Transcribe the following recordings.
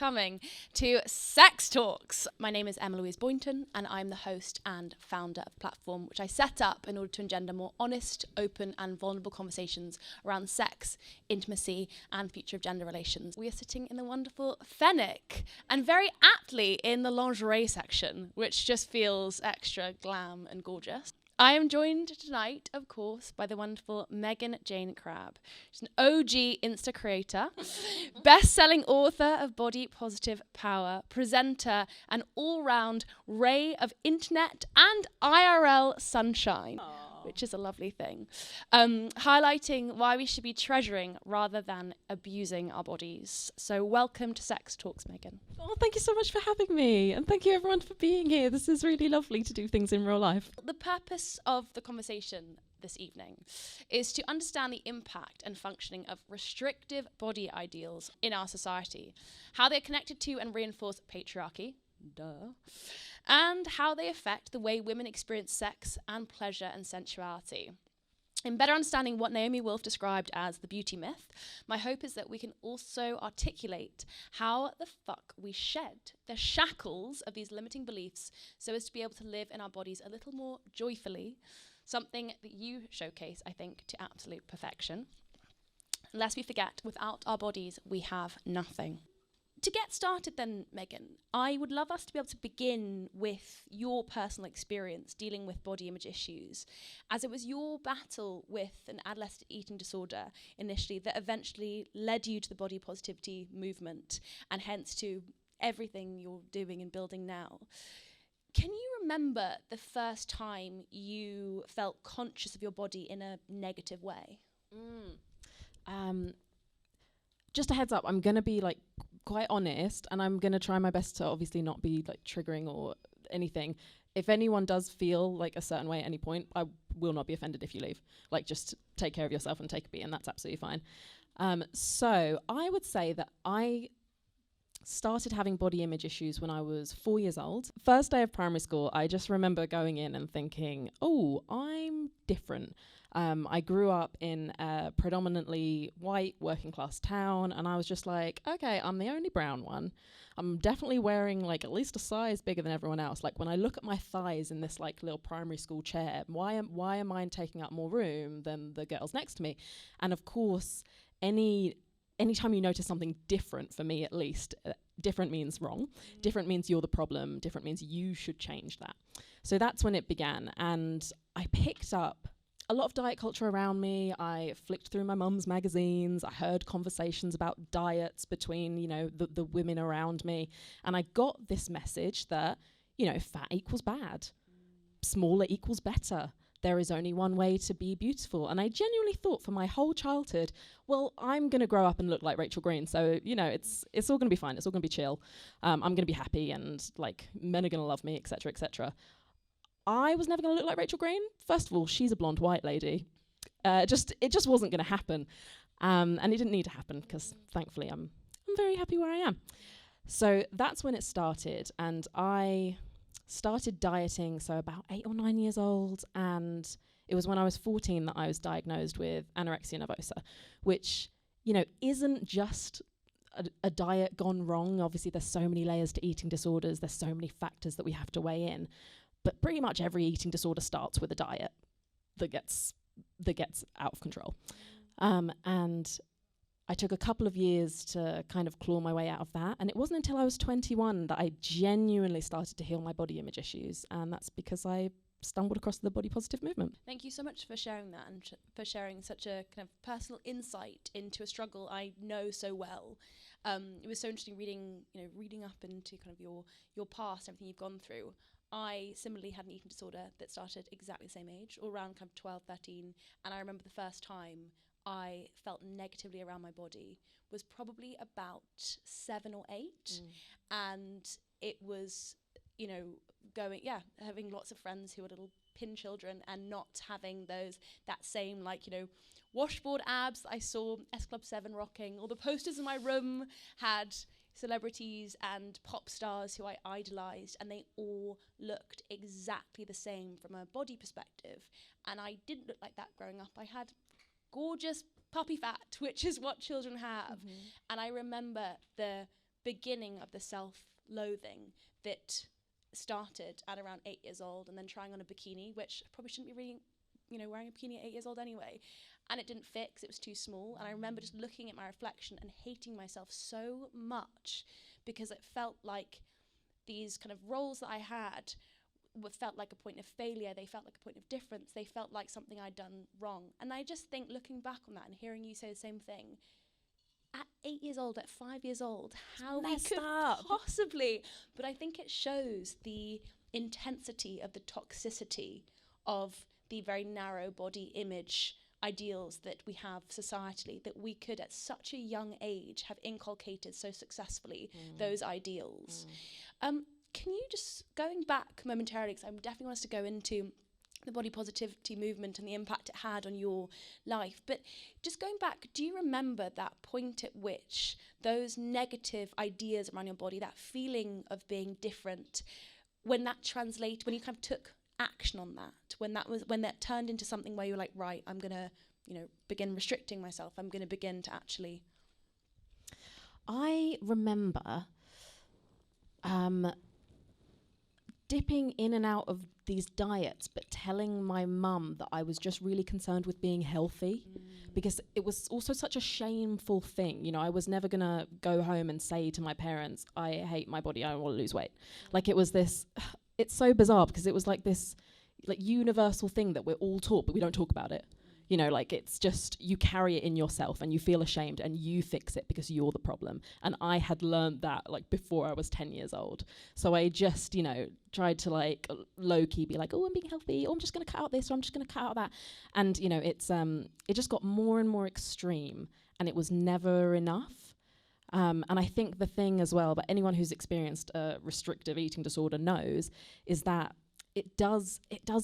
coming to Sex Talks. My name is Emma Louise Boynton, and I'm the host and founder of the platform, which I set up in order to engender more honest, open, and vulnerable conversations around sex, intimacy, and future of gender relations. We are sitting in the wonderful Fennec, and very aptly in the lingerie section, which just feels extra glam and gorgeous. I am joined tonight, of course, by the wonderful Megan Jayne Crabbe. She's an OG Insta creator, best-selling author of Body Positive Power, presenter, and all-round ray of internet and IRL sunshine, which is a lovely thing, highlighting why we should be treasuring rather than abusing our bodies. So welcome to Sex Talks, Megan. Oh, thank you so much for having me. And thank you everyone for being here. This is really lovely to do things in real life. The purpose of the conversation this evening is to understand the impact and functioning of restrictive body ideals in our society, how they're connected to and reinforce patriarchy, and how they affect the way women experience sex and pleasure and sensuality. In better understanding what Naomi Wolf described as the beauty myth, my hope is that we can also articulate how the fuck we shed the shackles of these limiting beliefs so as to be able to live in our bodies a little more joyfully, something that you showcase, I think, to absolute perfection. Lest we forget, without our bodies, we have nothing. To get started then, Megan, I would love us to be able to begin with your personal experience dealing with body image issues, as it was your battle with an adolescent eating disorder initially that eventually led you to the body positivity movement and hence to everything you're doing and building now. Can you remember the first time you felt conscious of your body in a negative way? Just a heads up, I'm going to be quite honest, and I'm going to try my best to obviously not be triggering or anything. If anyone does feel a certain way at any point, I will not be offended if you leave. Just take care of yourself and take a beat, and that's absolutely fine. So I would say that I started having body image issues when I was 4 years old. First day of primary school, I just remember going in and thinking, oh, I'm different. I grew up in a predominantly white working class town, and I was just like, okay, I'm the only brown one. I'm definitely wearing at least a size bigger than everyone else. When I look at my thighs in this little primary school chair, why am mine taking up more room than the girls next to me? And of course, anytime you notice something different, for me at least, different means wrong. Different means you're the problem. Different means you should change that. So that's when it began, and I picked up a lot of diet culture around me. I flicked through my mum's magazines. I heard conversations about diets between, the women around me. And I got this message that, fat equals bad. Smaller equals better. There is only one way to be beautiful. And I genuinely thought for my whole childhood, well, I'm going to grow up and look like Rachel Green. So, it's all going to be fine. It's all going to be chill. I'm going to be happy and men are going to love me, etc., etc. I was never going to look like Rachel Green. First of all, she's a blonde white lady. It just wasn't going to happen. And it didn't need to happen because thankfully I'm very happy where I am. So that's when it started. And I started dieting, so about 8 or 9 years old. And it was when I was 14 that I was diagnosed with anorexia nervosa, which, isn't just a diet gone wrong. Obviously, there's so many layers to eating disorders. There's so many factors that we have to weigh in. But pretty much every eating disorder starts with a diet that gets out of control. And I took a couple of years to kind of claw my way out of that. And it wasn't until I was 21 that I genuinely started to heal my body image issues. And that's because I stumbled across the body positive movement. Thank you so much for sharing that and for sharing such a kind of personal insight into a struggle I know so well. It was so interesting reading up into kind of your past, everything you've gone through. I similarly had an eating disorder that started exactly the same age, or around kind of 12, 13. And I remember the first time I felt negatively around my body was probably about 7 or 8. And it was, having lots of friends who were little pin children and not having that same washboard abs that I saw S Club 7 rocking. All the posters in my room had celebrities and pop stars who I idolized, and they all looked exactly the same from a body perspective. And I didn't look like that growing up. I had gorgeous puppy fat, which is what children have. And I remember the beginning of the self-loathing that started at around 8 years old, and then trying on a bikini, which I probably shouldn't be really, wearing a bikini at 8 years old anyway. And it didn't fix, it was too small. And I remember just looking at my reflection and hating myself so much, because it felt like these kind of roles that I had felt like a point of failure, they felt like a point of difference, they felt like something I'd done wrong. And I just think, looking back on that and hearing you say the same thing, at 8 years old, at 5 years old, how we could possibly, but I think it shows the intensity of the toxicity of the very narrow body image ideals that we have societally, that we could at such a young age have inculcated so successfully those ideals. Can you just, going back momentarily, because I definitely want us to go into the body positivity movement and the impact it had on your life, but just going back, do you remember that point at which those negative ideas around your body, that feeling of being different, when that when you kind of took action on that, when that turned into something where you were like, right, I'm gonna, begin restricting myself, I'm gonna begin to actually... I remember dipping in and out of these diets, but telling my mum that I was just really concerned with being healthy, because it was also such a shameful thing. I was never gonna go home and say to my parents, I hate my body, I want to lose weight. Like, it was this, it's so bizarre, because it was like this universal thing that we're all taught, but we don't talk about it. It's just, you carry it in yourself and you feel ashamed and you fix it because you're the problem. And I had learned that before I was 10 years old. So I just, tried to low-key be like, oh, I'm being healthy, or I'm just going to cut out this, or I'm just going to cut out that. And, it just got more and more extreme, and it was never enough. And I think the thing as well, but anyone who's experienced a restrictive eating disorder knows, is that it does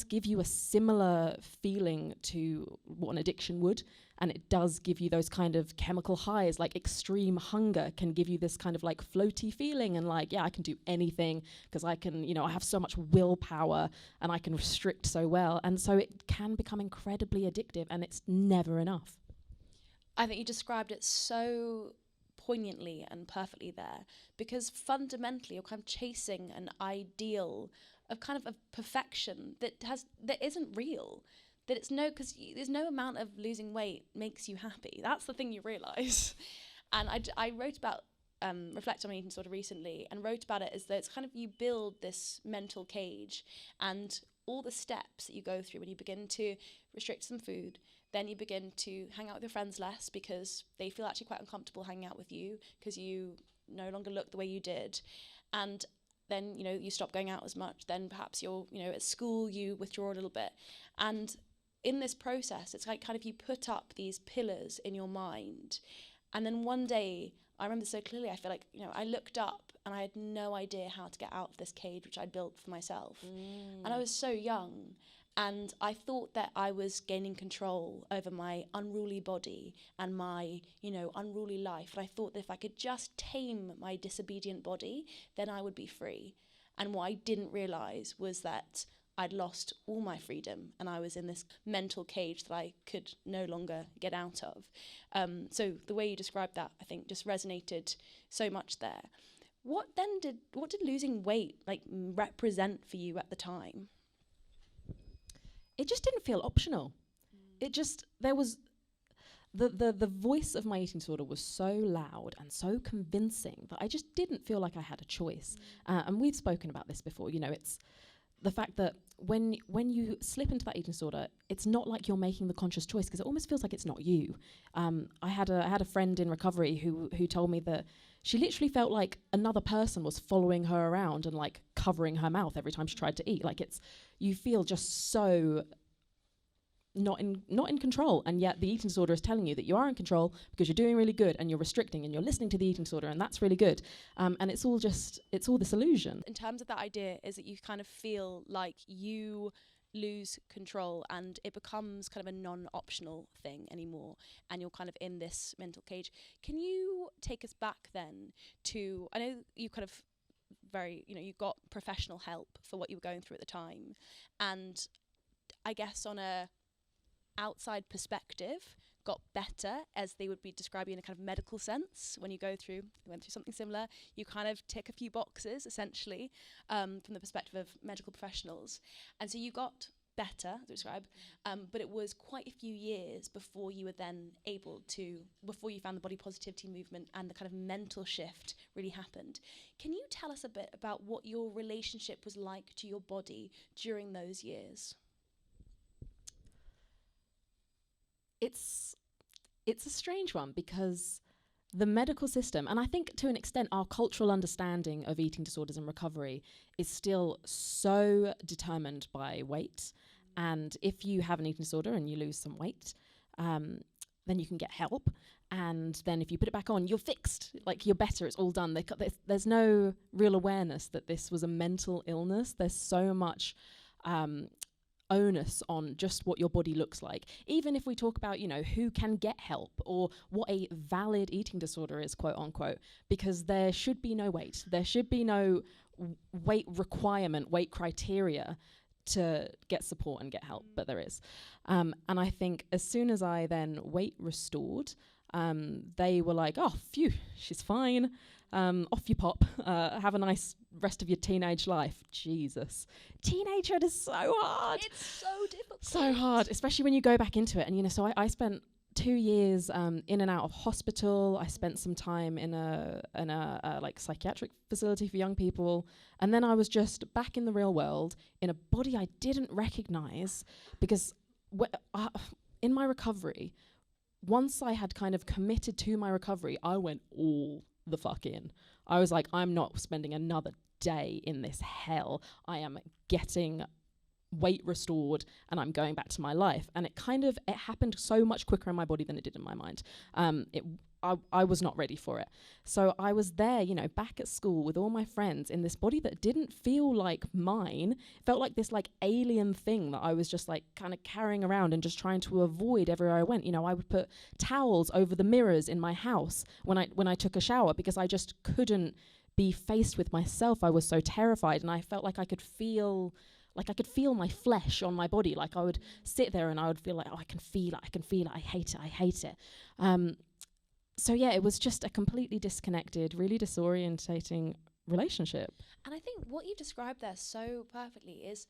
give you a similar feeling to what an addiction would, and it does give you those kind of chemical highs. Like, extreme hunger can give you this kind of floaty feeling, and I can do anything because I can, I have so much willpower and I can restrict so well, and so it can become incredibly addictive, and it's never enough. I think you described it so poignantly and perfectly there, because fundamentally you're kind of chasing an ideal of kind of perfection that isn't real, that it's because there's no amount of losing weight makes you happy. That's the thing you realise. And I wrote about reflect on my eating disorder recently, and wrote about it as though it's kind of, you build this mental cage, and all the steps that you go through when you begin to restrict some food, then you begin to hang out with your friends less because they feel actually quite uncomfortable hanging out with you because you no longer look the way you did, and then you stop going out as much. Then perhaps you're at school, you withdraw a little bit, and in this process it's like kind of you put up these pillars in your mind, and then one day, I remember so clearly, I feel like I looked up and I had no idea how to get out of this cage which I'd built for myself. And I was so young, and I thought that I was gaining control over my unruly body and my, unruly life. And I thought that if I could just tame my disobedient body, then I would be free. And what I didn't realise was that I'd lost all my freedom, and I was in this mental cage that I could no longer get out of. So the way you described that, I think, just resonated so much there. What did losing weight represent for you at the time? It just didn't feel optional. There was the voice of my eating disorder was so loud and so convincing that I just didn't feel like I had a choice. And we've spoken about this before. It's the fact that when you slip into that eating disorder, it's not like you're making the conscious choice, because it almost feels like it's not you. I had a friend in recovery who told me that she literally felt like another person was following her around and covering her mouth every time she tried to eat. You feel just so not in control, and yet the eating disorder is telling you that you are in control because you're doing really good and you're restricting and you're listening to the eating disorder, and that's really good. And it's all this illusion. In terms of that idea, is that you kind of feel like you lose control and it becomes kind of a non-optional thing anymore, and you're kind of in this mental cage. Can you take us back then to, I know you kind of you got professional help for what you were going through at the time, and I guess on a outside perspective, got better, as they would be describing in a kind of medical sense. When you went through something similar, you kind of tick a few boxes, essentially, from the perspective of medical professionals. And so you got better, to describe, but it was quite a few years before you were then before you found the body positivity movement and the kind of mental shift really happened. Can you tell us a bit about what your relationship was like to your body during those years? It's a strange one, because the medical system, and I think to an extent our cultural understanding of eating disorders and recovery, is still so determined by weight. And if you have an eating disorder and you lose some weight, then you can get help. And then if you put it back on, you're fixed. Like, you're better, it's all done. There's no real awareness that this was a mental illness. There's so much onus on just what your body looks like. Even if we talk about, who can get help or what a valid eating disorder is, quote unquote, because there should be no weight. There should be no weight requirement, weight criteria to get support and get help, but there is. And I think as soon as I then weight restored, they were like, oh, phew, she's fine. Off you pop. Have a nice rest of your teenage life. Jesus. Teenagehood is so hard. It's so difficult. So hard, especially when you go back into it. And, so I spent 2 years in and out of hospital. I spent some time in a like psychiatric facility for young people. And then I was just back in the real world in a body I didn't recognize, because in my recovery, once I had kind of committed to my recovery, I went all the fuck in. I was like, I'm not spending another day in this hell. I am getting weight restored and I'm going back to my life. And it happened so much quicker in my body than it did in my mind. I was not ready for it. So I was there, back at school with all my friends in this body that didn't feel like mine. It felt like this like alien thing that I was just like kind of carrying around and just trying to avoid everywhere I went. I would put towels over the mirrors in my house when I took a shower, because I just couldn't be faced with myself. I was so terrified, and I felt like I could feel my flesh on my body. Like, I would sit there and I would feel like, oh, I can feel it, I hate it. So yeah, it was just a completely disconnected, really disorientating relationship. And I think what you described there so perfectly is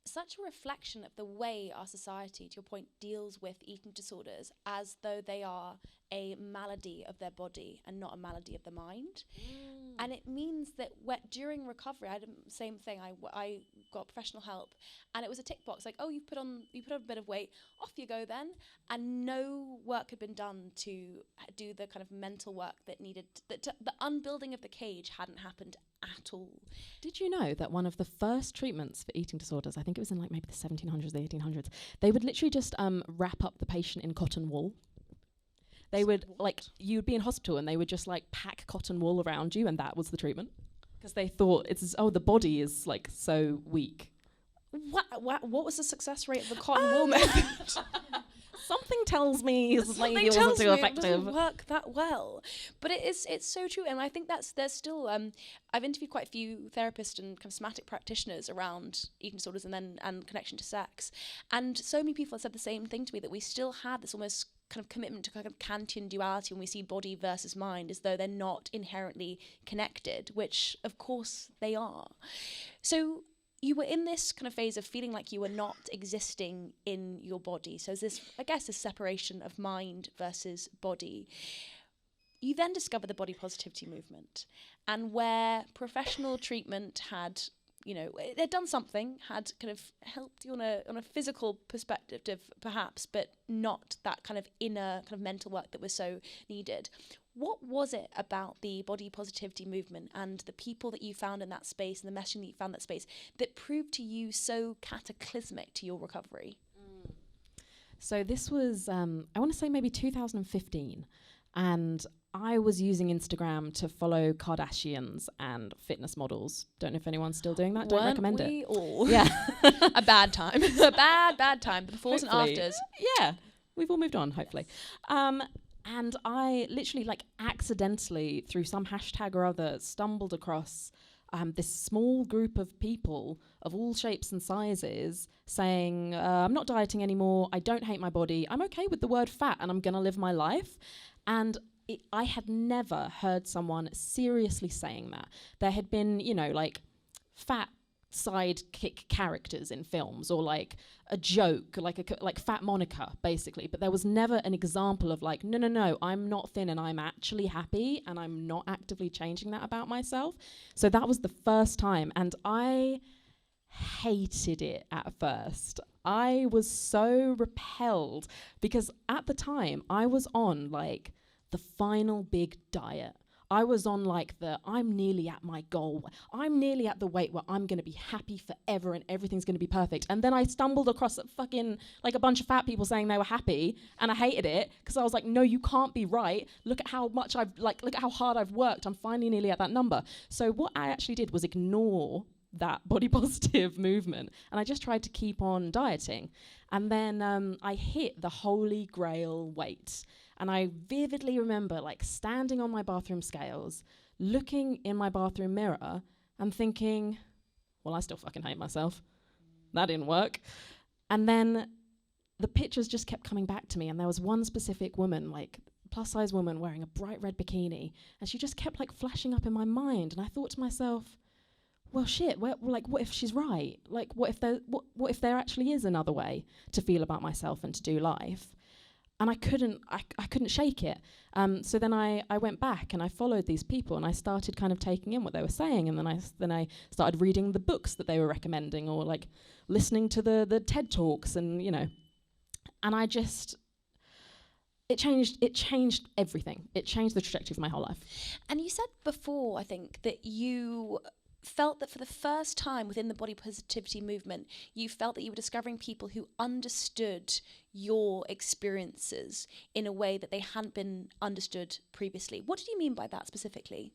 such a reflection of the way our society, to your point, deals with eating disorders as though they are a malady of their body and not a malady of the mind. And it means that during recovery, I did the same thing. I got professional help, and it was a tick box, like, oh, you put on a bit of weight, off you go then. And no work had been done to do the kind of mental work that needed, the unbuilding of the cage hadn't happened at all. Did you know that one of the first treatments for eating disorders, I think it was in like maybe the 1700s, the 1800s, they would literally just wrap up the patient in cotton wool. They would, like, you'd be in hospital and they would just like pack cotton wool around you, and that was the treatment, because they thought the body is like so weak. What was the success rate of the cotton wool method? Something tells me it wasn't too effective. It doesn't work that well, but it's so true. And I think there's still I've interviewed quite a few therapists and kind of somatic practitioners around eating disorders and connection to sex, and so many people have said the same thing to me, that we still have this almost kind of commitment to kind of Kantian duality when we see body versus mind, as though they're not inherently connected, which of course they are. So you were in this kind of phase of feeling like you were not existing in your body. So there's this separation of mind versus body. You then discover the body positivity movement, and where professional treatment had, they'd done something, had kind of helped you on a physical perspective perhaps, but not that kind of inner kind of mental work that was so needed. What was it about the body positivity movement and the people that you found in that space and the messaging that you found in that space that proved to you so cataclysmic to your recovery? So this was, I want to say maybe 2015. And I was using Instagram to follow Kardashians and fitness models. Don't know if anyone's still doing that. Don't recommend it. All? Yeah. A bad time. A bad time. The befores Hopefully. and afters. Yeah. We've all moved on, hopefully. And I literally, like, accidentally, through some hashtag or other, stumbled across this small group of people of all shapes and sizes saying, I'm not dieting anymore, I don't hate my body, I'm okay with the word fat and I'm going to live my life. And I had never heard someone seriously saying that. There had been, you know, like fat sidekick characters in films, or like a joke, like Fat Monica, basically. But there was never an example of like, no, I'm not thin and I'm actually happy and I'm not actively changing that about myself. So that was the first time, and I hated it at first. I was so repelled because at the time I was on like the final big diet. I was on like I'm nearly at my goal. I'm nearly at the weight where I'm going to be happy forever and everything's going to be perfect. And then I stumbled across a bunch of fat people saying they were happy, and I hated it because I was like, no, you can't be right. Look at how hard I've worked. I'm finally nearly at that number. So what I actually did was ignore that body positive movement, and I just tried to keep on dieting. And then I hit the holy grail weight. And I vividly remember like standing on my bathroom scales, looking in my bathroom mirror and thinking, well, I still fucking hate myself. That didn't work. And then the pictures just kept coming back to me. And there was one specific woman, like plus size woman, wearing a bright red bikini. And she just kept like flashing up in my mind. And I thought to myself, well, shit, what if she's right? Like, what if there actually is another way to feel about myself and to do life? And I couldn't shake it. So then I went back and I followed these people and I started kind of taking in what they were saying. And then I started reading the books that they were recommending, or like listening to the TED Talks, and, you know, and it changed everything. It changed the trajectory of my whole life. And you said before, I think, that you felt that for the first time within the body positivity movement, you felt that you were discovering people who understood your experiences in a way that they hadn't been understood previously. What did you mean by that specifically?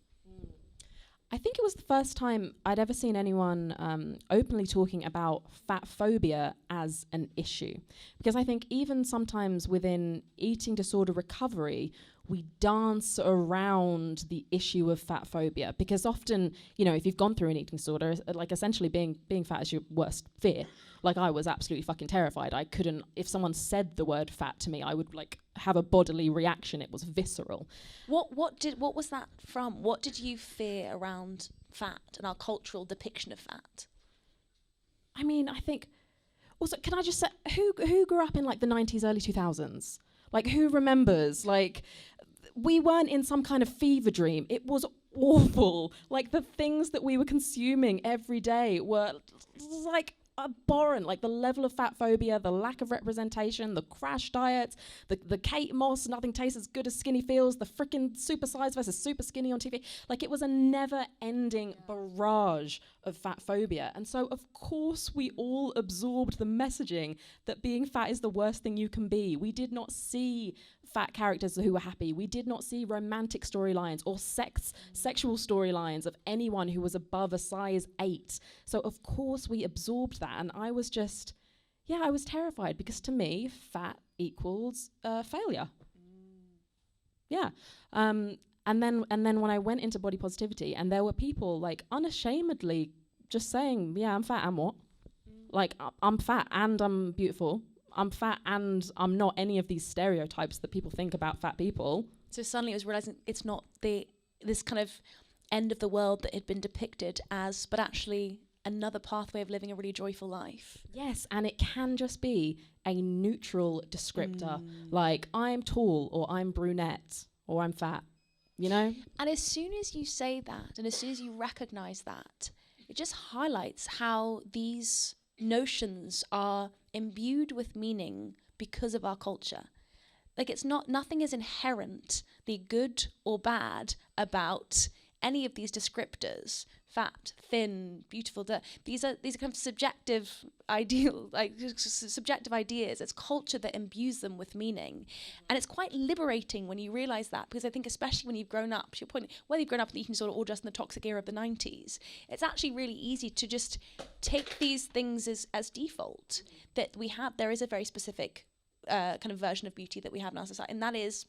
I think it was the first time I'd ever seen anyone openly talking about fat phobia as an issue. Because I think even sometimes within eating disorder recovery, we dance around the issue of fat phobia. Because often, you know, if you've gone through an eating disorder, like essentially being fat is your worst fear. Like, I was absolutely fucking terrified. I couldn't, if someone said the word fat to me, I would like have a bodily reaction. It was visceral. What was that from? What did you fear around fat and our cultural depiction of fat? I mean, I think, also, can I just say, who grew up in like the 90s, early 2000s? Like, who remembers? Like, we weren't in some kind of fever dream. It was awful. Like, the things that we were consuming every day were like abhorrent. Like, the level of fat phobia, the lack of representation, the crash diets, the Kate Moss, nothing tastes as good as skinny feels, the freaking super size versus super skinny on TV. Like, it was a never-ending barrage of fat phobia. And so, of course, we all absorbed the messaging that being fat is the worst thing you can be. We did not see fat characters who were happy. We did not see romantic storylines or sexual storylines of anyone who was above a size 8. So of course we absorbed that, and I was just, I was terrified, because to me, fat equals failure. Yeah. And then when I went into body positivity, and there were people like unashamedly just saying, yeah, I'm fat and what? Like, I'm fat and I'm beautiful. I'm fat and I'm not any of these stereotypes that people think about fat people. So suddenly it was realising it's not this kind of end of the world that had been depicted as, but actually another pathway of living a really joyful life. Yes, and it can just be a neutral descriptor, like I'm tall or I'm brunette or I'm fat, you know? And as soon as you say that, and as soon as you recognise that, it just highlights how these notions are imbued with meaning because of our culture. Like, nothing is inherently good or bad about any of these descriptors: fat, thin, beautiful. These are kind of subjective subjective ideas. It's culture that imbues them with meaning, and it's quite liberating when you realise that. Because I think, especially when you've grown up, to your point, whether you've grown up in the eating disorder or just in the toxic era of the 90s, it's actually really easy to just take these things as default. That there is a very specific kind of version of beauty that we have in our society, and that is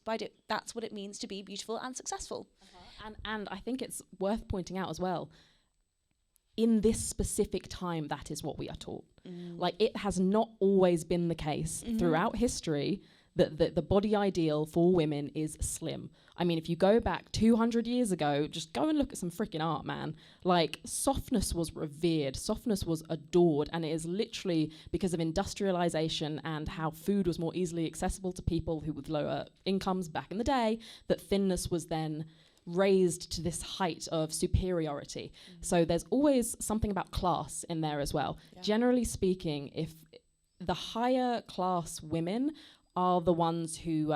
that's what it means to be beautiful and successful. And I think it's worth pointing out as well, in this specific time, that is what we are taught. Like, it has not always been the case throughout history that the body ideal for women is slim. I mean, if you go back 200 years ago, just go and look at some freaking art, man. Like, softness was revered, softness was adored, and it is literally because of industrialization and how food was more easily accessible to people who with lower incomes back in the day, that thinness was then raised to this height of superiority. So there's always something about class in there as well. Yeah. Generally speaking, if the higher class women are the ones who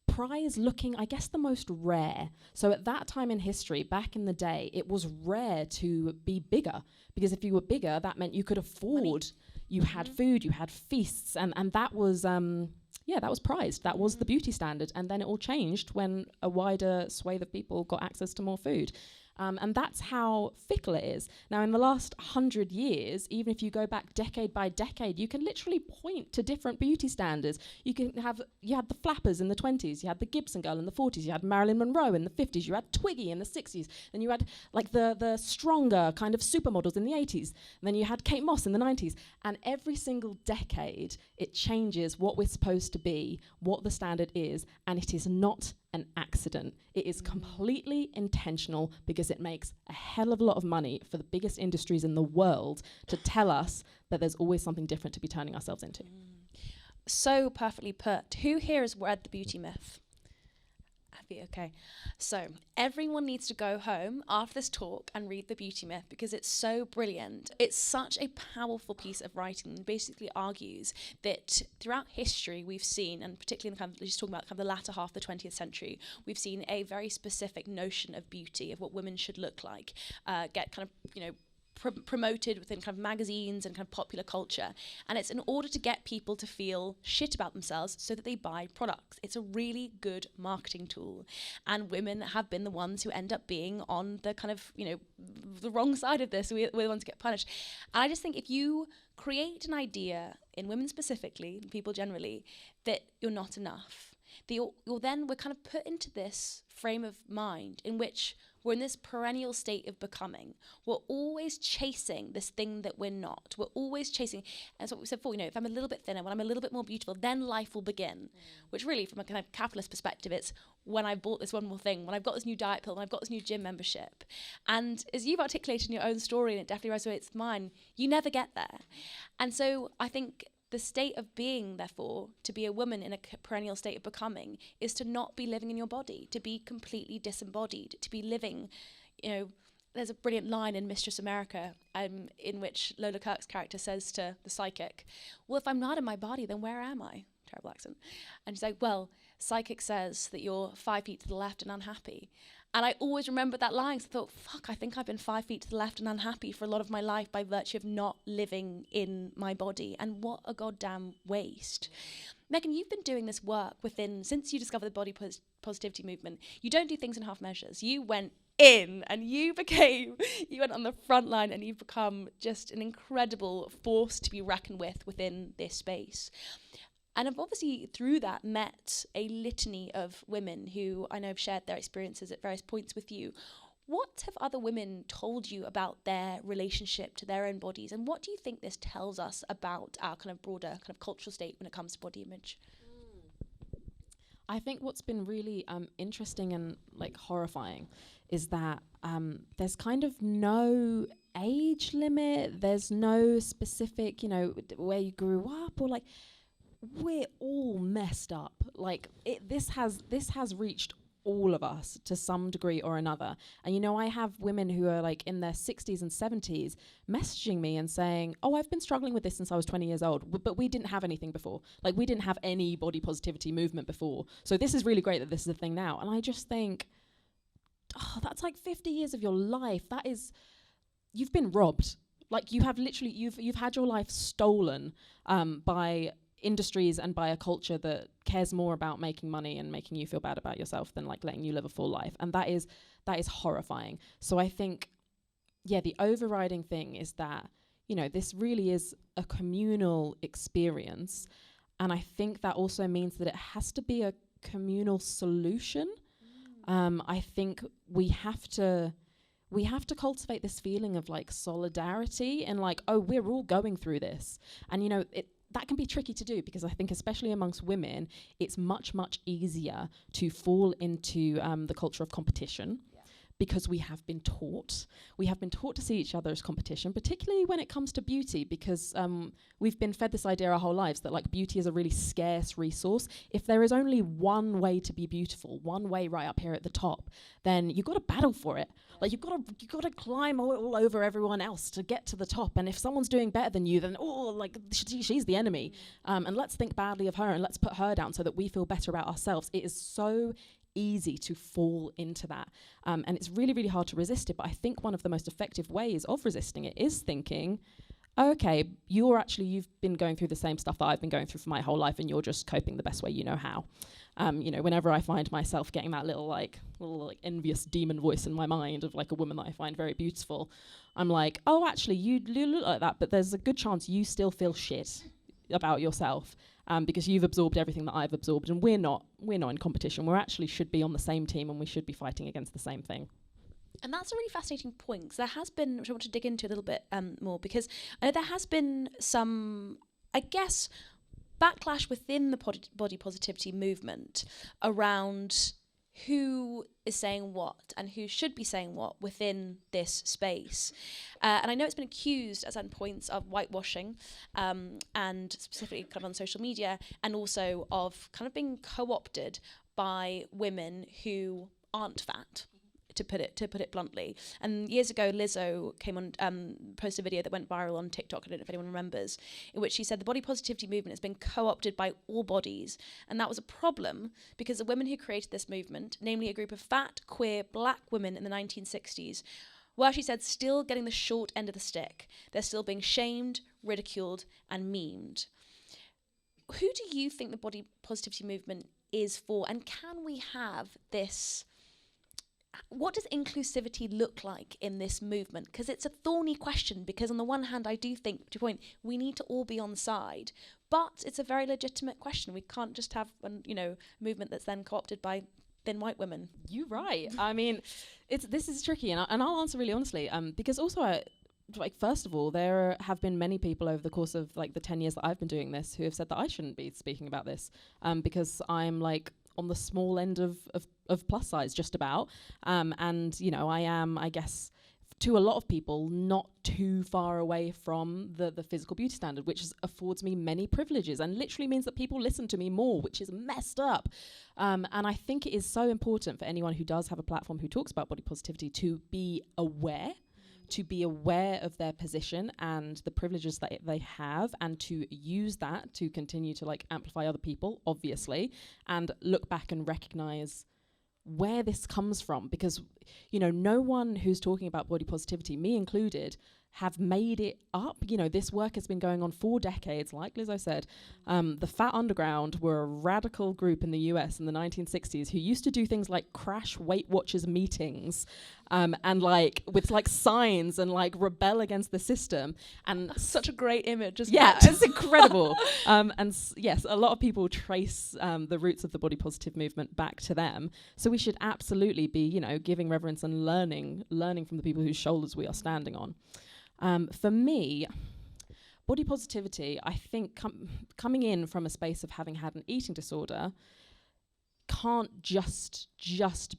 prize looking, I guess, the most rare. So at that time in history, back in the day, it was rare to be bigger, because if you were bigger, that meant you could afford, money. You had food, you had feasts, and that was that was prized. That was the beauty standard. And then it all changed when a wider swathe of people got access to more food. And that's how fickle it is. Now, in the last 100 years, even if you go back decade by decade, you can literally point to different beauty standards. You had the flappers in the 20s, you had the Gibson girl in the 40s, you had Marilyn Monroe in the 50s, you had Twiggy in the 60s, then you had like the stronger kind of supermodels in the 80s, and then you had Kate Moss in the 90s. And every single decade, it changes what we're supposed to be, what the standard is, and it is not an accident. It is completely intentional, because it makes a hell of a lot of money for the biggest industries in the world to tell us that there's always something different to be turning ourselves into. So perfectly put. Who here has read The Beauty Myth? Okay, so everyone needs to go home after this talk and read The Beauty Myth, because it's so brilliant. It's such a powerful piece of writing, and basically argues that throughout history we've seen, and particularly in kind of, just talking about kind of the latter half of the 20th century, we've seen a very specific notion of beauty, of what women should look like, get kind of, promoted within kind of magazines and kind of popular culture. And it's in order to get people to feel shit about themselves so that they buy products. It's a really good marketing tool. And women have been the ones who end up being on the kind of, the wrong side of this. We're the ones who get punished. And I just think if you create an idea, in women specifically, people generally, that you're not enough, we're kind of put into this frame of mind in which we're in this perennial state of becoming. We're always chasing this thing that we're not. We're always chasing, and that's what we said before, if I'm a little bit thinner, when I'm a little bit more beautiful, then life will begin. Which really, from a kind of capitalist perspective, it's when I bought this one more thing, when I've got this new diet pill, when I've got this new gym membership. And as you've articulated in your own story, and it definitely resonates with mine, you never get there. And so I think the state of being, therefore, to be a woman in a perennial state of becoming, is to not be living in your body, to be completely disembodied, to be living, there's a brilliant line in Mistress America in which Lola Kirk's character says to the psychic, well, if I'm not in my body, then where am I? Terrible accent. And she's like, well, psychic says that you're 5 feet to the left and unhappy. And I always remembered that line, because I thought, fuck, I think I've been 5 feet to the left and unhappy for a lot of my life by virtue of not living in my body. And what a goddamn waste. Megan, you've been doing this work since you discovered the body positivity movement. You don't do things in half measures. You went in and you went on the front line, and you've become just an incredible force to be reckoned with within this space. And I've obviously, through that, met a litany of women who I know have shared their experiences at various points with you. What have other women told you about their relationship to their own bodies? And what do you think this tells us about our kind of broader kind of cultural state when it comes to body image? I think what's been really interesting and like horrifying is that there's kind of no age limit. There's no specific, where you grew up, or like, we're all messed up. Like, this has reached all of us to some degree or another. And I have women who are like in their 60s and 70s messaging me and saying, oh, I've been struggling with this since I was 20 years old, but we didn't have anything before. Like, we didn't have any body positivity movement before. So this is really great that this is a thing now. And I just think, that's like 50 years of your life. You've been robbed. Like, you have literally, you've had your life stolen by industries and by a culture that cares more about making money and making you feel bad about yourself than like letting you live a full life. And that is horrifying. So I think, the overriding thing is that, this really is a communal experience. And I think that also means that it has to be a communal solution. I think we have to we have to cultivate this feeling of like solidarity and like, oh, we're all going through this. And, you know, that can be tricky to do, because I think especially amongst women, it's much, much easier to fall into the culture of competition. Because we have been taught to see each other as competition, particularly when it comes to beauty, because we've been fed this idea our whole lives that like beauty is a really scarce resource. If there is only one way to be beautiful, one way right up here at the top, then you've got to battle for it. Like you've got to climb all over everyone else to get to the top. And if someone's doing better than you, then she's the enemy. And let's think badly of her and let's put her down so that we feel better about ourselves. It is so easy to fall into that, and it's really, really hard to resist it. But I think one of the most effective ways of resisting it is thinking, okay, you've been going through the same stuff that I've been going through for my whole life, and you're just coping the best way you know how. You know, whenever I find myself getting that little envious demon voice in my mind of like a woman that I find very beautiful, I'm like, oh, actually, you look like that, but there's a good chance you still feel shit about yourself. Because you've absorbed everything that I've absorbed, and we're not in competition. We actually should be on the same team, and we should be fighting against the same thing. And that's a really fascinating point, because there has been, which I want to dig into a little bit more, because I know there has been some, I guess, backlash within the body positivity movement around who is saying what and who should be saying what within this space. And I know it's been accused at certain points of whitewashing, and specifically kind of on social media, and also of kind of being co-opted by women who aren't fat, to put it bluntly. And years ago, Lizzo came on, posted a video that went viral on TikTok, I don't know if anyone remembers, in which she said the body positivity movement has been co-opted by all bodies. And that was a problem, because the women who created this movement, namely a group of fat, queer, black women in the 1960s, were, she said, still getting the short end of the stick. They're still being shamed, ridiculed, and memed. Who do you think the body positivity movement is for? And can we have this... What does inclusivity look like in this movement? Because it's a thorny question, because on the one hand, I do think, to your point, we need to all be on side, but it's a very legitimate question. We can't just have a movement that's then co-opted by thin white women. You're right. I mean, this is tricky, and I'll answer really honestly, because also first of all, there have been many people over the course of like the 10 years that I've been doing this who have said that I shouldn't be speaking about this, because I'm like on the small end of plus size, just about. And, you know, I am, I guess, to a lot of people, not too far away from the physical beauty standard, which affords me many privileges and literally means that people listen to me more, which is messed up. And I think it is so important for anyone who does have a platform who talks about body positivity to be aware of their position and the privileges that they have, and to use that to continue to like amplify other people, obviously, and look back and recognize where this comes from, because, you know, no one who's talking about body positivity, me included, have made it up. You know, this work has been going on for decades. Like Lizzo said, the Fat Underground were a radical group in the US in the 1960s who used to do things like crash Weight Watchers meetings, and like with like signs and like rebel against the system. And that's such a great image, isn't it? It's incredible. Yes, a lot of people trace the roots of the body positive movement back to them. So we should absolutely be, you know, giving reverence and learning from the people whose shoulders we are standing on. For me, body positivity, I think coming in from a space of having had an eating disorder, can't just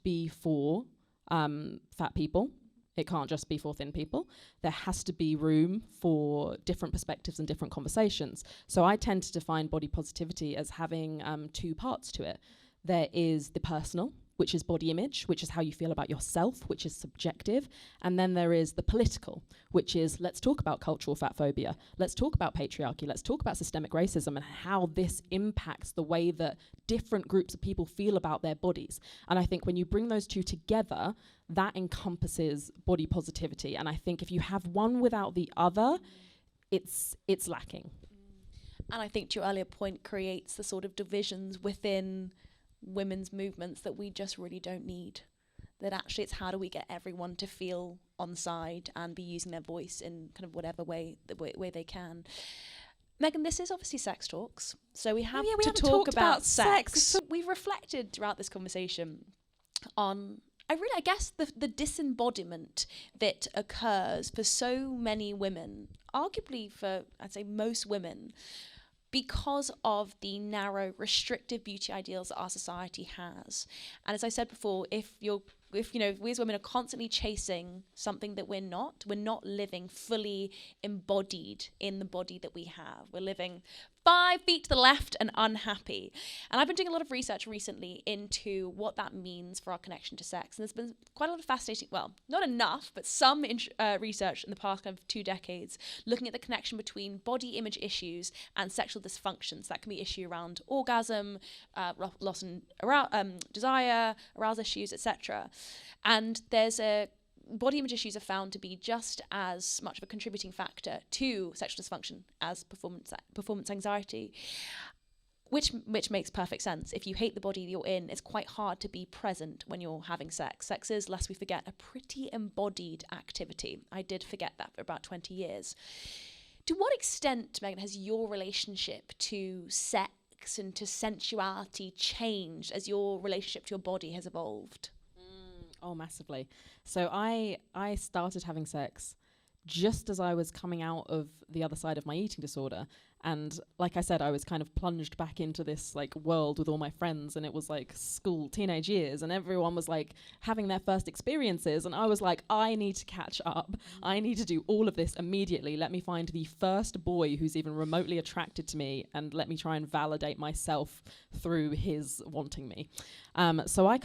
be for fat people. It can't just be for thin people. There has to be room for different perspectives and different conversations. So I tend to define body positivity as having two parts to it. There is the personal, which is body image, which is how you feel about yourself, which is subjective. And then there is the political, which is, let's talk about cultural fat phobia. Let's talk about patriarchy. Let's talk about systemic racism and how this impacts the way that different groups of people feel about their bodies. And I think when you bring those two together, that encompasses body positivity. And I think if you have one without the other, it's lacking. And I think, to your earlier point, creates the sort of divisions within women's movements that we just really don't need. That actually it's how do we get everyone to feel on side and be using their voice in kind of whatever way they can. Megan, this is obviously Sex Talks, so we have to talk about sex. So we've reflected throughout this conversation on I guess the disembodiment that occurs for so many women, arguably for, I'd say, most women, because of the narrow, restrictive beauty ideals that our society has. And as I said before, if we as women are constantly chasing something that we're not living fully embodied in the body that we have. We're living 5 feet to the left and unhappy. And I've been doing a lot of research recently into what that means for our connection to sex. And there's been quite a lot of fascinating, well, not enough, but some research in the past kind of 2 decades looking at the connection between body image issues and sexual dysfunctions. That can be issue around orgasm, loss in desire, arousal issues, etc. And body image issues are found to be just as much of a contributing factor to sexual dysfunction as performance anxiety, which makes perfect sense. If you hate the body that you're in, it's quite hard to be present when you're having sex. Sex is, lest we forget, a pretty embodied activity. I did forget that for about 20 years. To what extent, Megan, has your relationship to sex and to sensuality changed as your relationship to your body has evolved? Oh, massively. So I started having sex just as I was coming out of the other side of my eating disorder. And like I said, I was kind of plunged back into this like world with all my friends, and it was like school, teenage years, and everyone was like having their first experiences. And I was like, I need to catch up. I need to do all of this immediately. Let me find the first boy who's even remotely attracted to me, and let me try and validate myself through his wanting me. So I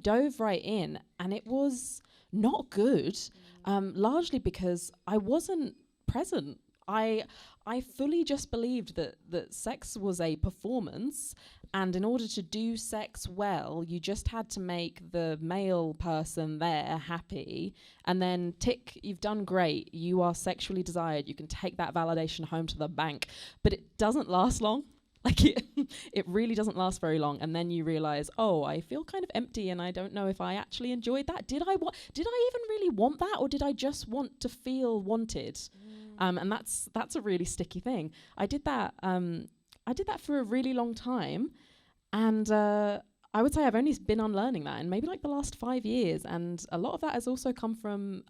dove right in, and it was not good, largely because I wasn't present. I fully just believed that sex was a performance, and in order to do sex well, you just had to make the male person there happy, and then tick, you've done great, you are sexually desired, you can take that validation home to the bank. But it doesn't last long. Like it really doesn't last very long, and then you realize, oh, I feel kind of empty, and I don't know if I actually enjoyed that. Did I even really want that, or did I just want to feel wanted? And that's a really sticky thing. I did that for a really long time, and I would say I've only been unlearning that in maybe like the last 5 years, and a lot of that has also come from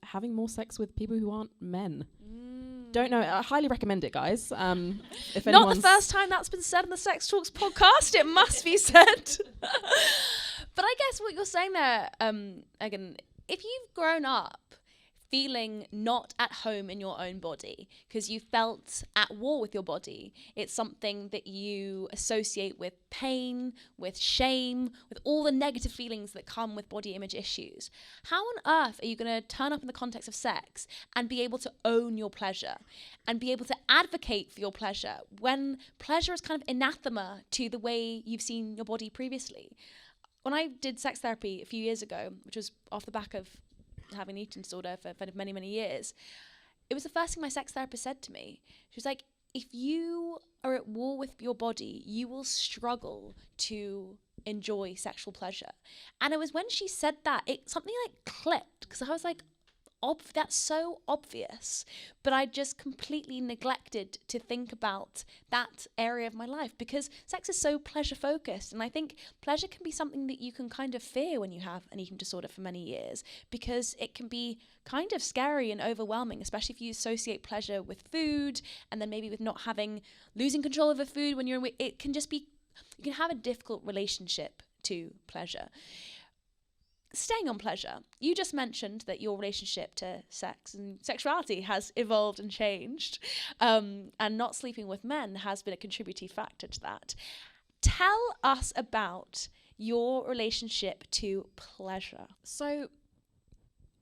having more sex with people who aren't men. Don't know. I highly recommend it, guys. If not the first time that's been said in the Sex Talks podcast, it must be said. But I guess what you're saying there, Megan, if you've grown up feeling not at home in your own body because you felt at war with your body, it's something that you associate with pain, with shame, with all the negative feelings that come with body image issues. How on earth are you going to turn up in the context of sex and be able to own your pleasure and be able to advocate for your pleasure when pleasure is kind of anathema to the way you've seen your body previously? When I did sex therapy a few years ago, which was off the back of having an eating disorder for many, many years, it was the first thing my sex therapist said to me. She was like, if you are at war with your body, you will struggle to enjoy sexual pleasure. And it was when she said that, something like clicked, because I was like, that's so obvious, but I just completely neglected to think about that area of my life because sex is so pleasure focused, and I think pleasure can be something that you can kind of fear when you have an eating disorder for many years because it can be kind of scary and overwhelming, especially if you associate pleasure with food and then maybe with not losing control over food when you're it can just be, you can have a difficult relationship to pleasure. Staying on pleasure, you just mentioned that your relationship to sex and sexuality has evolved and changed, and not sleeping with men has been a contributing factor to that. Tell us about your relationship to pleasure. So,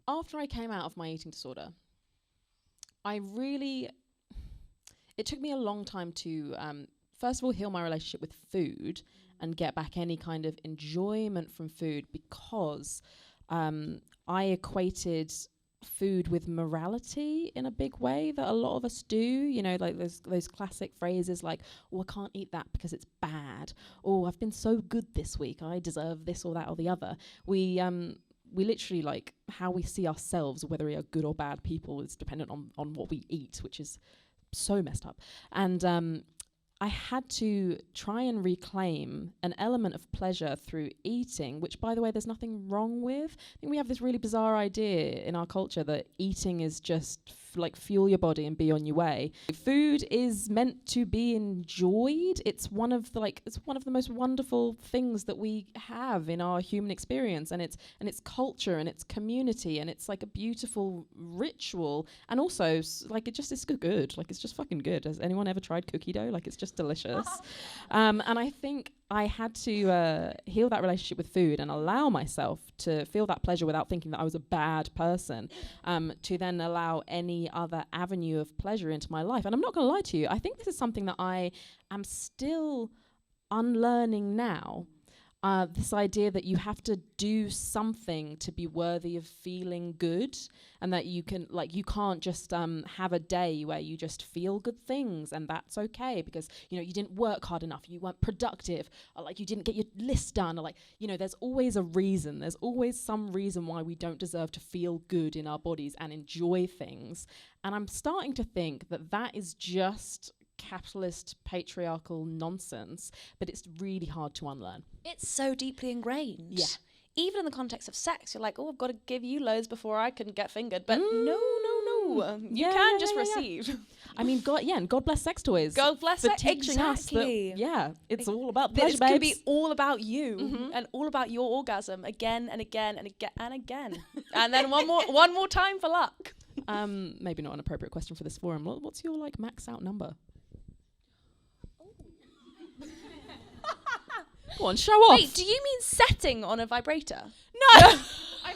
after I came out of my eating disorder, it took me a long time to, first of all, heal my relationship with food and get back any kind of enjoyment from food because I equated food with morality in a big way that a lot of us do. You know, like those classic phrases like, oh, I can't eat that because it's bad. Oh, I've been so good this week, I deserve this or that or the other. We literally, like, how we see ourselves, whether we are good or bad people, is dependent on what we eat, which is so messed up. And I had to try and reclaim an element of pleasure through eating, which, by the way, there's nothing wrong with. I think we have this really bizarre idea in our culture that eating is just fuel your body and be on your way. Food is meant to be enjoyed. It's one of the most wonderful things that we have in our human experience, and it's culture and it's community, and it's like a beautiful ritual, and also it just is good. Like, it's just fucking good. Has anyone ever tried cookie dough? Like, it's just delicious. And I think I had to heal that relationship with food and allow myself to feel that pleasure without thinking that I was a bad person, to then allow any other avenue of pleasure into my life. And I'm not going to lie to you, I think this is something that I am still unlearning now. This idea that you have to do something to be worthy of feeling good, and that you can't just have a day where you just feel good things, and that's okay because you didn't work hard enough, you weren't productive, or you didn't get your list done, or there's always a reason. There's always some reason why we don't deserve to feel good in our bodies and enjoy things. And I'm starting to think that is just capitalist patriarchal nonsense, but it's really hard to unlearn. It's so deeply ingrained. Yeah. Even in the context of sex, you're like, oh, I've got to give you loads before I can get fingered. But no. You can just receive. I mean, God bless sex toys. God bless for sex. teaching Exactly. us that, it's all about pleasure, It's going to be all about you and all about your orgasm again and again and again and again. And then one more time for luck. Maybe not an appropriate question for this forum. What's your max out number? Go on, show off. Wait, do you mean setting on a vibrator? No. I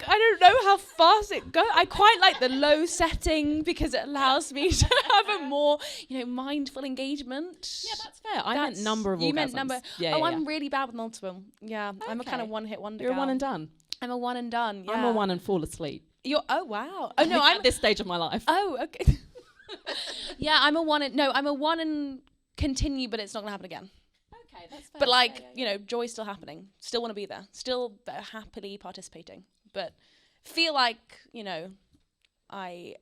don't know how fast it goes. I quite like the low setting because it allows me to have a more, mindful engagement. Yeah, that's fair. I meant number of orgasms. You meant number. Yeah, I'm really bad with multiple. Yeah, okay. I'm a kind of one-hit wonder. You're gal. a one and done. I'm a one and done. Yeah. I'm a one and fall asleep. Oh wow. Oh no, I'm at this stage of my life. Oh okay. Yeah, I'm a one and continue, but it's not gonna happen again. Okay, that's fair. But joy's still happening. Still want to be there. Still happily participating. But feel like, I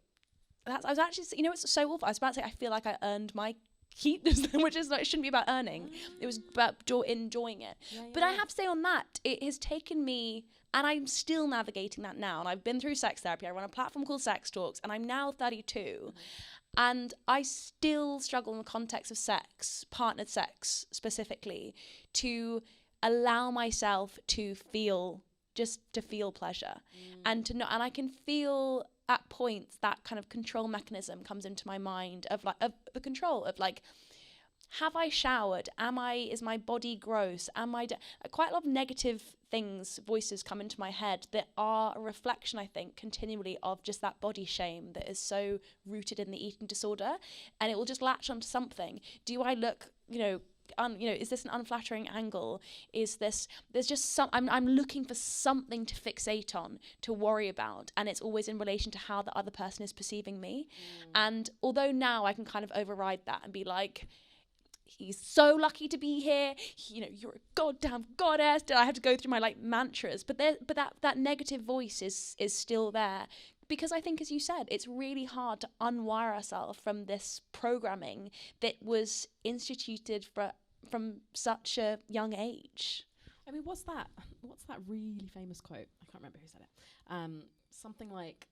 was actually, it's so awful. I was about to say, I feel like I earned my keep, which is it shouldn't be about earning. It was about enjoying it. But I have to say on that, it has taken me, and I'm still navigating that now. And I've been through sex therapy. I run a platform called S3x Talks, and I'm now 32. And I still struggle in the context of sex, partnered sex specifically, to allow myself to feel pleasure and to know, and I can feel at points that kind of control mechanism comes into my mind of the control of have I showered? Is my body gross? Quite a lot of negative voices come into my head that are a reflection, I think, continually of just that body shame that is so rooted in the eating disorder, and it will just latch onto something. Do I look, is this an unflattering angle? There's just I'm looking for something to fixate on, to worry about, and it's always in relation to how the other person is perceiving me. And although now I can kind of override that and be like, he's so lucky to be here, you're a goddamn goddess, I have to go through my mantras, but that negative voice is still there. Because I think, as you said, it's really hard to unwire ourselves from this programming that was instituted from such a young age. I mean, what's that really famous quote? I can't remember who said it. Something like,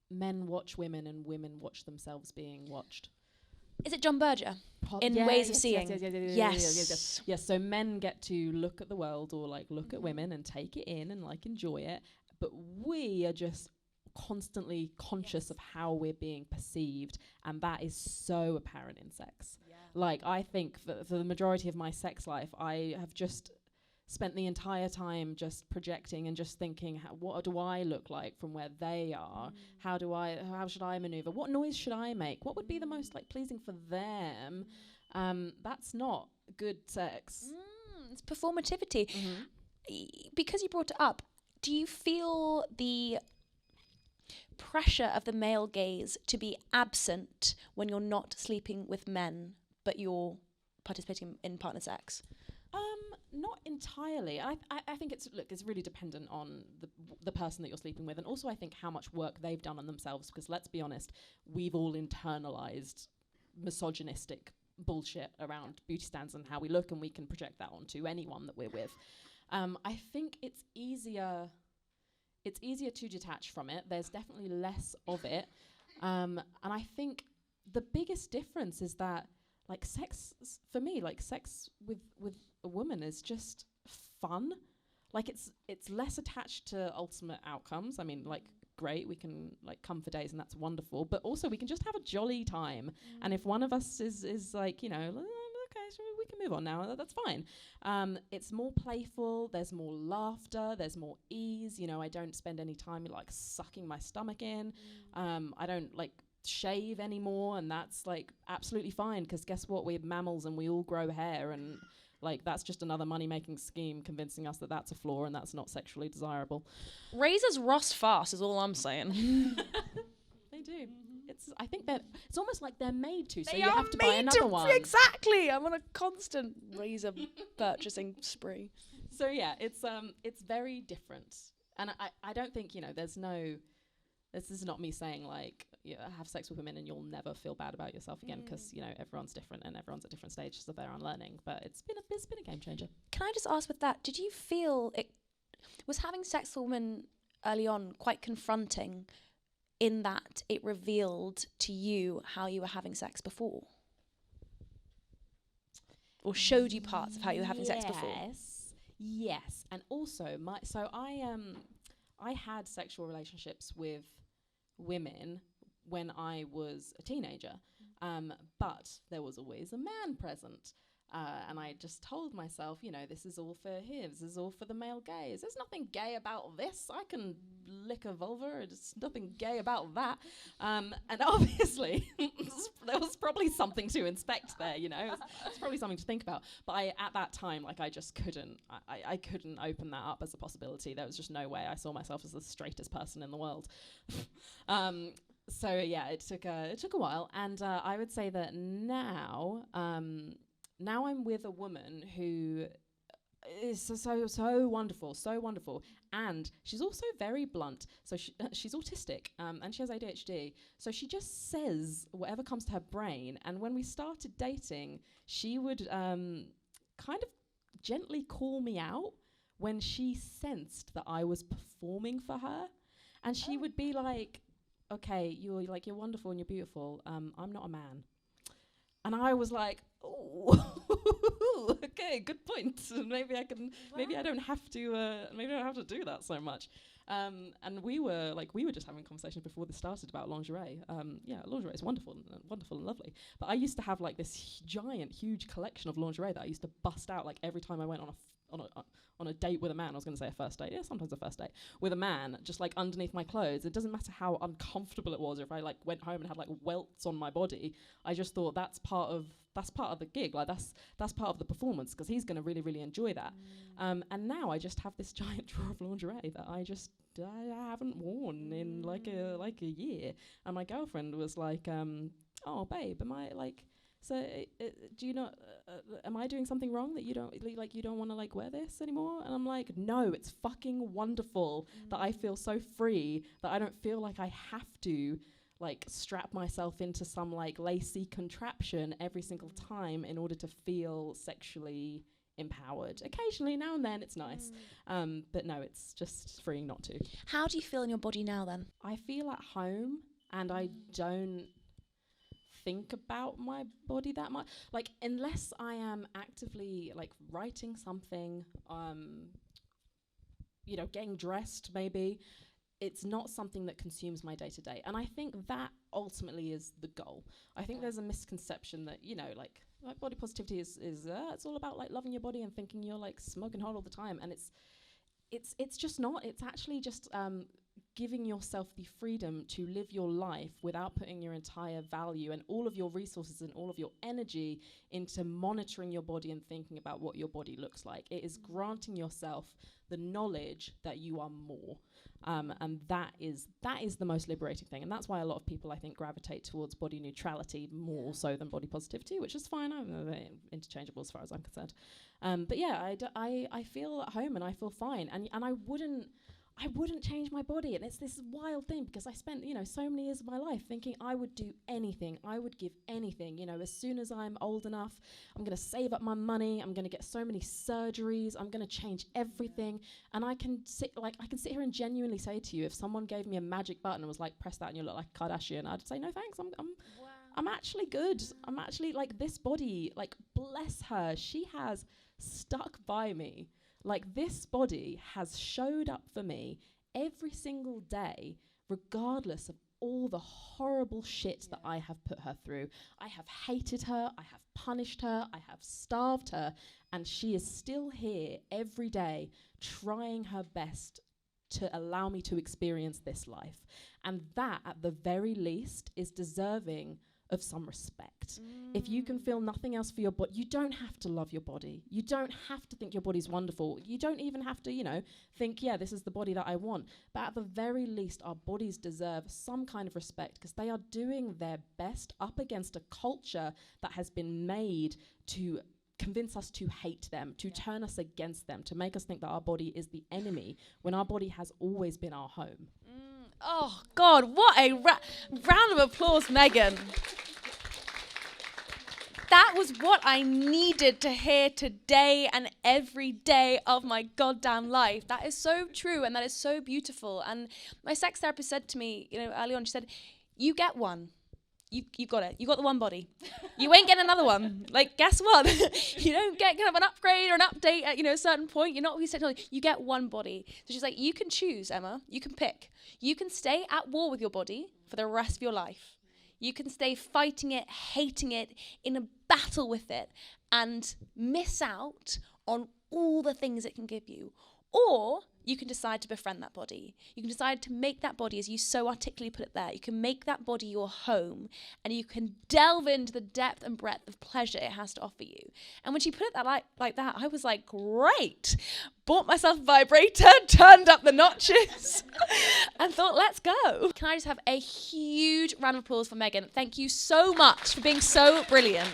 men watch women and women watch themselves being watched. Is it John Berger? Ways of Seeing? Yes. Yes, so men get to look at the world or look at women and take it in and enjoy it. But we are just constantly conscious of how we're being perceived, and that is so apparent in sex. I think for the majority of my sex life, I have just spent the entire time just projecting and just thinking, what do I look like from where they are? How should I maneuver? What noise should I make? What would be the most pleasing for them? That's not good sex. It's performativity. Because you brought it up, do you feel the pressure of the male gaze to be absent when you're not sleeping with men, but you're participating in partner sex? Not entirely. I think it's really dependent on the person that you're sleeping with, and also I think how much work they've done on themselves, because let's be honest, we've all internalized misogynistic bullshit around beauty standards and how we look, and we can project that onto anyone that we're with. I think it's easier to detach from it. There's definitely less of it. And I think the biggest difference is that, like, sex, for me, like, sex with a woman is just fun. Like, it's less attached to ultimate outcomes. I mean, like, great, we can, like, come for days and that's wonderful, but also we can just have a jolly time. And if one of us is like, you know, okay, so we can move on now, that's fine. It's more playful, there's more laughter, there's more ease. You know, I don't spend any time, like, sucking my stomach in. I don't, like, shave anymore, and that's, like, absolutely fine, because guess what, we're mammals and we all grow hair, and, like, that's just another money-making scheme convincing us that that's a flaw and that's not sexually desirable. Razors rust fast is all I'm saying. They do. I think it's almost like they're made to, so They you are have to buy made another to one. Exactly. I'm on a constant razor purchasing spree. So yeah, it's very different, and I don't think, you know, this is not me saying, like, have sex with women and you'll never feel bad about yourself again, because, you know, everyone's different and everyone's at different stages of their unlearning. But it's been a game changer. Can I just ask, with that, did you feel it was having sex with women early on quite confronting, in that it revealed to you how you were having sex before, or showed you parts of how you were having sex before? Yes, and also I had sexual relationships with women when I was a teenager, but there was always a man present. And I just told myself, you know, this is all for him, this is all for the male gaze. There's nothing gay about this. I can lick a vulva, there's nothing gay about that. And obviously, there was probably something to inspect there, you know. It's probably something to think about. But at that time, like, I just couldn't, I couldn't open that up as a possibility. There was just no way. I saw myself as the straightest person in the world. So yeah, it took a while. And I would say that now I'm with a woman who is so wonderful, and she's also very blunt. So she's autistic, and she has ADHD. So she just says whatever comes to her brain. And when we started dating, she would kind of gently call me out when she sensed that I was performing for her, and she would be like, "Okay, you're wonderful and you're beautiful. I'm not a man." And I was like, "Oh, okay, good point. Maybe I can. Wow. Maybe I don't have to. Maybe I don't have to do that so much." And we were just having conversations before this started about lingerie. Yeah, lingerie is wonderful and lovely. But I used to have, like, this huge collection of lingerie that I used to bust out, like, every time I went on a date with a man. I was going to say a first date. Yeah, sometimes a first date with a man, just, like, underneath my clothes. It doesn't matter how uncomfortable it was, or if I, like, went home and had, like, welts on my body. I just thought that's part of the gig. Like, that's part of the performance, because he's going to really, really enjoy that. And now I just have this giant drawer of lingerie that I haven't worn in like a year. And my girlfriend was like, "Oh, babe, am I like?" So do you not? Am I doing something wrong that you don't you don't want to, like, wear this anymore? And I'm like, no, it's fucking wonderful that I feel so free that I don't feel like I have to, like, strap myself into some, like, lacy contraption every single time in order to feel sexually empowered. Occasionally, now and then, it's nice, but no, it's just freeing not to. How do you feel in your body now, then? I feel at home, and I don't think about my body that much, like, unless I am actively, like, writing something, you know, getting dressed maybe. It's not something that consumes my day to day, and I think that ultimately is the goal. I think there's a misconception that, you know, like body positivity is it's all about, like, loving your body and thinking you're, like, smoking hot all the time, and it's just not. It's actually just giving yourself the freedom to live your life without putting your entire value and all of your resources and all of your energy into monitoring your body and thinking about what your body looks like. It is granting yourself the knowledge that you are more. And that is the most liberating thing. And that's why a lot of people, I think, gravitate towards body neutrality more so than body positivity, which is fine. I'm interchangeable as far as I'm concerned. But yeah, I feel at home and I feel fine. And I wouldn't change my body. And it's this wild thing because I spent, so many years of my life thinking I would do anything. I would give anything. As soon as I'm old enough, I'm going to save up my money. I'm going to get so many surgeries. I'm going to change everything. And I can sit here and genuinely say to you, if someone gave me a magic button and was like, press that and you look like a Kardashian, I'd say, no, thanks. I'm actually good. I'm actually this body, bless her. She has stuck by me. This body has showed up for me every single day, regardless of all the horrible shit that I have put her through. I have hated her, I have punished her, I have starved her, and she is still here every day trying her best to allow me to experience this life. And that, at the very least, is deserving of some respect. If you can feel nothing else for your body, you don't have to love your body. You don't have to think your body's wonderful. You don't even have to, think, yeah, this is the body that I want. But at the very least, our bodies deserve some kind of respect because they are doing their best up against a culture that has been made to convince us to hate them, to turn us against them, to make us think that our body is the enemy when our body has always been our home. Oh, God, what a round of applause, Megan. That was what I needed to hear today and every day of my goddamn life. That is so true and that is so beautiful. And my sex therapist said to me, early on, she said, you get one. You got it. You got the one body. You ain't getting another one. Guess what? You don't get kind of an upgrade or an update at, a certain point. You're not with technology. You get one body. So she's like, you can choose, Emma. You can pick. You can stay at war with your body for the rest of your life. You can stay fighting it, hating it, in a battle with it, and miss out on all the things it can give you. Or you can decide to befriend that body. You can decide to make that body, as you so articulately put it there, you can make that body your home and you can delve into the depth and breadth of pleasure it has to offer you. And when she put it that like that, I was like, great. Bought myself a vibrator, turned up the notches and thought, let's go. Can I just have a huge round of applause for Megan? Thank you so much for being so brilliant.